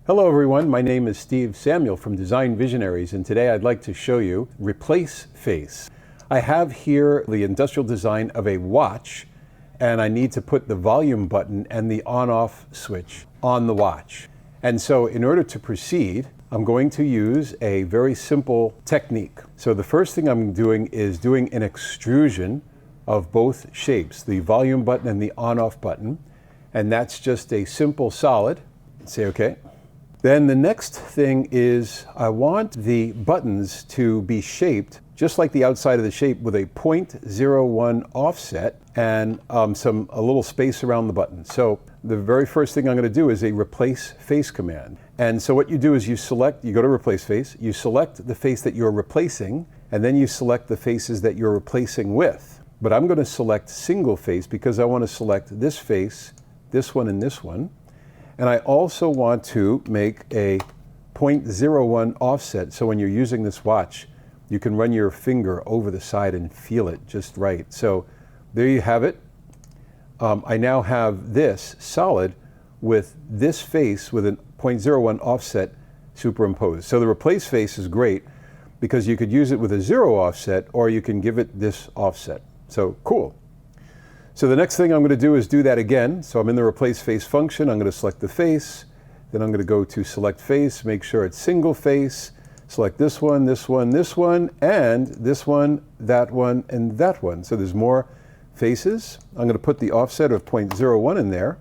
Hello everyone, my name is Steve Samuel from Design Visionaries, and today I'd like to show you replace face. I have here the industrial design of a watch, and I need to put the volume button and the on-off switch on the watch. And so in order to proceed, I'm going to use a very simple technique. So the first thing I'm doing is doing an extrusion of both shapes, the volume button and the on-off button, and that's just a simple solid. Say okay. Then the next thing is I want the buttons to be shaped just like the outside of the shape with a 0.01 offset and a little space around the button. So the very first thing I'm going to do is a replace face command. And so what you do is you go to replace face, you select the face that you're replacing, and then you select the faces that you're replacing with. But I'm going to select single face because I want to select this face, this one, and this one. And I also want to make a 0.01 offset, so when you're using this watch, you can run your finger over the side and feel it just right. So there you have it. I now have this solid with this face with a 0.01 offset superimposed. So the replace face is great because you could use it with a 0 offset, or you can give it this offset. So cool. So the next thing I'm going to do is do that again. So I'm in the replace face function. I'm going to select the face. Then I'm going to go to select face, make sure it's single face. Select this one, this one, this one, and this one, and that one. So there's more faces. I'm going to put the offset of 0.01 in there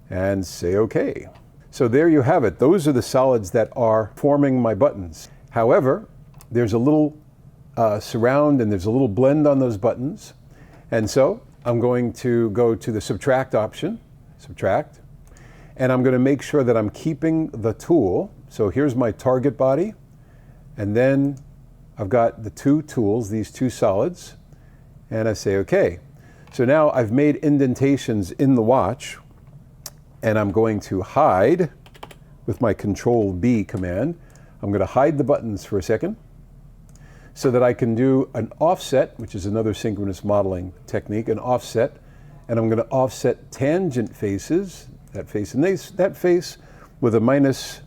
and say OK. So there you have it. Those are the solids that are forming my buttons. However, there's a little surround and there's a little blend on those buttons. And so I'm going to go to the subtract option, subtract, and I'm going to make sure that I'm keeping the tool. So here's my target body, and then I've got the two tools, these two solids, and I say OK. So now I've made indentations in the watch, and I'm going to hide with my Control B command. I'm going to hide the buttons for a second, so that I can do an offset, which is another synchronous modeling technique, an offset, and I'm going to offset tangent faces, that face and that face, with a minus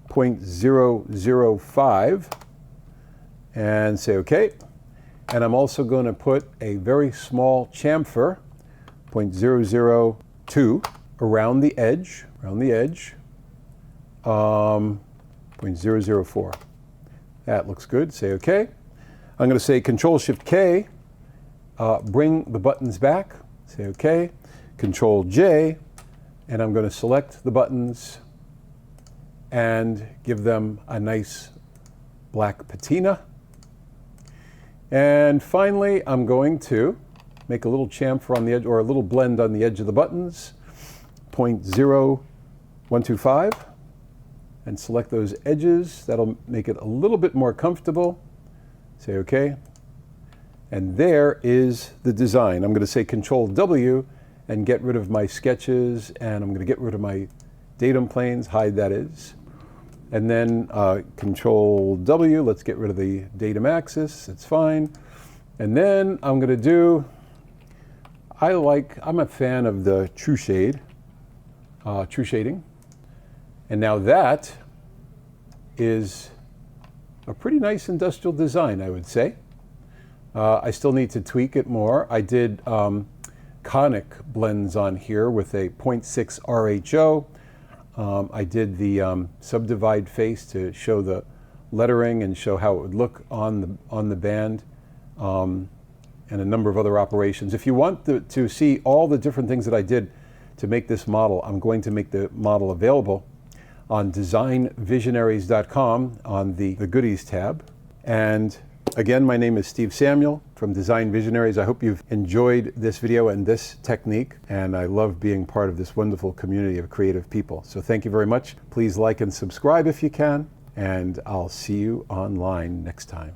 0.005, and say OK. And I'm also going to put a very small chamfer, 0.002, around the edge, 0.004. That looks good. Say OK. I'm going to say Control-Shift-K, bring the buttons back, say OK, Control-J, and I'm going to select the buttons and give them a nice black patina. And finally, I'm going to make a little chamfer on the edge, or a little blend on the edge of the buttons, 0.0125, and select those edges. That'll make it a little bit more comfortable. Say OK. And there is the design. I'm going to say Control-W and get rid of my sketches, and I'm going to get rid of my datum planes, hide that is. And then Control-W, let's get rid of the datum axis, that's fine. And then I'm going to do, I'm a fan of the true shading. And now that is a pretty nice industrial design, I would say. I still need to tweak it more. I did conic blends on here with a 0.6 RHO. I did the subdivide face to show the lettering and show how it would look on the band, and a number of other operations. If you want to see all the different things that I did to make this model, I'm going to make the model available on designvisionaries.com on the goodies tab. And again, my name is Steve Samuel from Design Visionaries. I hope you've enjoyed this video and this technique, and I love being part of this wonderful community of creative people. So thank you very much. Please like and subscribe if you can, and I'll see you online next time.